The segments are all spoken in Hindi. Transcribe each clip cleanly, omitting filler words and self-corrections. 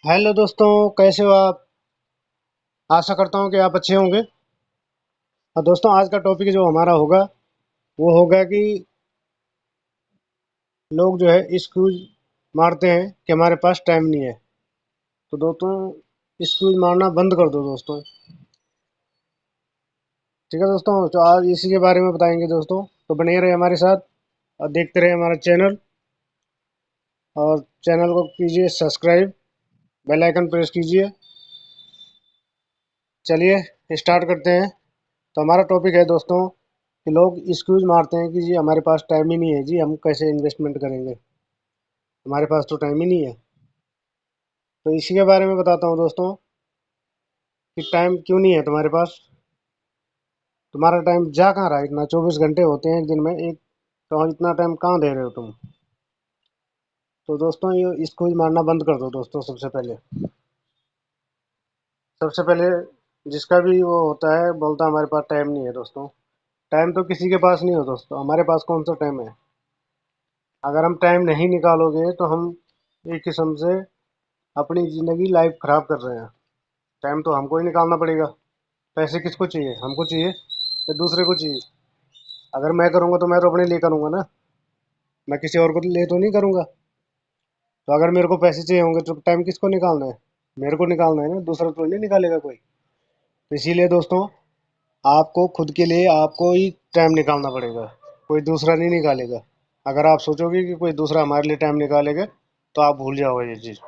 हेलो दोस्तों, कैसे हो आप? आशा करता हूँ कि आप अच्छे होंगे। और दोस्तों, आज का टॉपिक जो हमारा होगा वो होगा कि लोग जो है एक्सक्यूज मारते हैं कि हमारे पास टाइम नहीं है। तो दोस्तों, एक्सक्यूज मारना बंद कर दो दोस्तों। ठीक है दोस्तों, तो आज इसी के बारे में बताएंगे दोस्तों। तो बने रहे हमारे साथ और देखते रहे हमारा चैनल। और चैनल को कीजिए सब्सक्राइब, बेल आइकन प्रेस कीजिए। चलिए स्टार्ट करते हैं। तो हमारा टॉपिक है दोस्तों कि लोग एक्सक्यूज मारते हैं कि जी हमारे पास टाइम ही नहीं है, जी हम कैसे इन्वेस्टमेंट करेंगे, हमारे पास तो टाइम ही नहीं है। तो इसी के बारे में बताता हूँ दोस्तों कि टाइम क्यों नहीं है तुम्हारे पास। तुम्हारा टाइम जा कहाँ रहा है? इतना 24 घंटे होते हैं एक दिन में, एक तो इतना टाइम कहाँ दे रहे हो तुम? तो दोस्तों, ये एक्सक्यूज मारना बंद कर दो दोस्तों। सबसे पहले जिसका भी वो होता है बोलता है हमारे पास टाइम नहीं है दोस्तों। टाइम तो किसी के पास नहीं हो दोस्तों, हमारे पास कौन सा टाइम है? अगर हम टाइम नहीं निकालोगे तो हम एक किस्म से अपनी ज़िंदगी लाइफ ख़राब कर रहे हैं। टाइम तो हमको ही निकालना पड़ेगा। पैसे किसको चाहिए? हमको चाहिए या दूसरे को चाहिए? अगर मैं करूँगा तो मैं तो अपने लिए करूँगा ना, मैं किसी और को लिए तो नहीं करूँगा। तो अगर मेरे को पैसे चाहिए होंगे तो टाइम किसको निकालना है? मेरे को निकालना है ना, दूसरा तो नहीं निकालेगा कोई। तो इसीलिए दोस्तों, आपको खुद के लिए आपको ही टाइम निकालना पड़ेगा, कोई दूसरा नहीं निकालेगा। अगर आप सोचोगे कि कोई दूसरा हमारे लिए टाइम निकालेगा तो आप भूल जाओगे ये चीज़।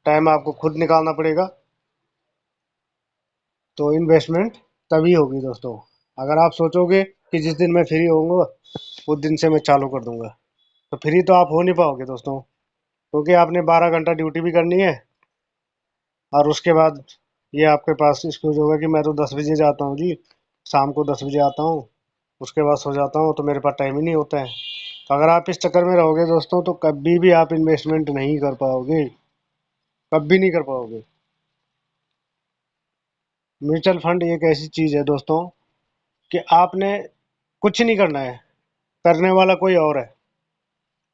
टाइम आपको खुद निकालना पड़ेगा। तो इन्वेस्टमेंट तभी होगी दोस्तों, अगर आप सोचोगे कि जिस दिन मैं फ्री होऊंगा उस दिन से मैं चालू कर दूंगा। तो फ्री तो आप हो नहीं पाओगे दोस्तों, क्योंकि आपने 12 घंटा ड्यूटी भी करनी है। और उसके बाद ये आपके पास एक्सक्यूज होगा कि मैं तो 10 बजे जाता हूँ जी, शाम को 10 बजे आता हूँ, उसके बाद सो जाता हूँ, तो मेरे पास टाइम ही नहीं होता है। तो अगर आप इस चक्कर में रहोगे दोस्तों तो कभी भी आप इन्वेस्टमेंट नहीं कर पाओगे, कभी नहीं कर पाओगे। म्यूचुअल फंड एक ऐसी चीज़ है दोस्तों कि आपने कुछ नहीं करना है, करने वाला कोई और है।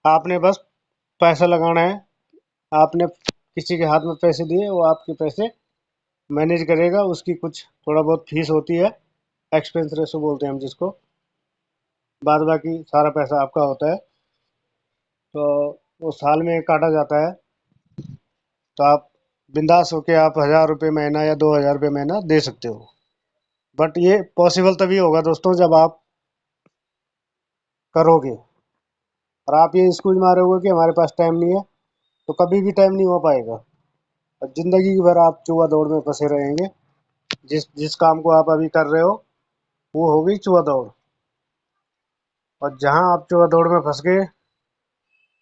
आपने बस पैसा लगाना है। आपने किसी के हाथ में पैसे दिए, वो आपके पैसे मैनेज करेगा। उसकी कुछ थोड़ा बहुत फीस होती है, एक्सपेंस रेशो बोलते हैं हम जिसको। बाद बाकी सारा पैसा आपका होता है। तो वो साल में काटा जाता है। तो आप बिंदास होके आप 1,000 रुपये महीना या 2,000 रुपये महीना दे सकते हो। बट ये पॉसिबल तभी होगा दोस्तों जब आप करोगे। और आप ये एक्सक्यूज मारोगे कि हमारे पास टाइम नहीं है, तो कभी भी टाइम नहीं हो पाएगा। और जिंदगी भर आप चुआ दौड़ में फंसे रहेंगे। जिस जिस काम को आप अभी कर रहे हो वो हो गई चुआ दौड़। और जहां आप चुआ दौड़ में फंस गए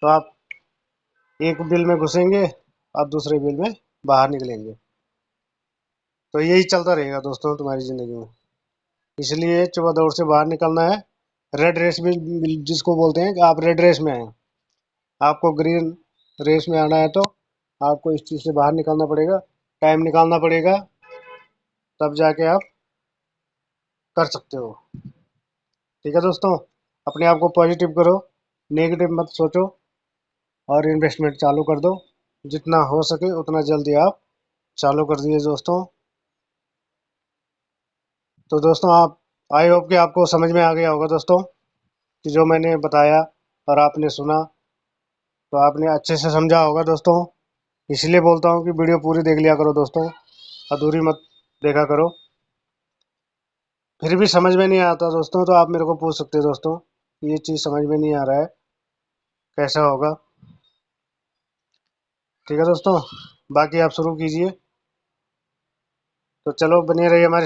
तो आप एक बिल में घुसेंगे, आप दूसरे बिल में बाहर निकलेंगे। तो यही चलता रहेगा दोस्तों तुम्हारी ज़िंदगी में। इसलिए चुआ दौड़ से बाहर निकलना है। रेड रेस भी जिसको बोलते हैं कि आप रेड रेस में हैं, आपको ग्रीन रेस में आना है। तो आपको इस चीज़ से बाहर निकलना पड़ेगा, टाइम निकालना पड़ेगा, तब जाके आप कर सकते हो। ठीक है दोस्तों, अपने आप को पॉजिटिव करो, नेगेटिव मत सोचो और इन्वेस्टमेंट चालू कर दो। जितना हो सके उतना जल्दी आप चालू कर दिए दोस्तों। तो दोस्तों, आप आई होप कि आपको समझ में आ गया होगा दोस्तों कि जो मैंने बताया और आपने सुना, तो आपने अच्छे से समझा होगा दोस्तों। इसलिए बोलता हूँ कि वीडियो पूरी देख लिया करो दोस्तों, अधूरी मत देखा करो। फिर भी समझ में नहीं आता दोस्तों तो आप मेरे को पूछ सकते हो दोस्तों कि ये चीज़ समझ में नहीं आ रहा है, कैसा होगा। ठीक है दोस्तों, बाकी आप शुरू कीजिए। तो चलो, बने रहिए हमारे साथ।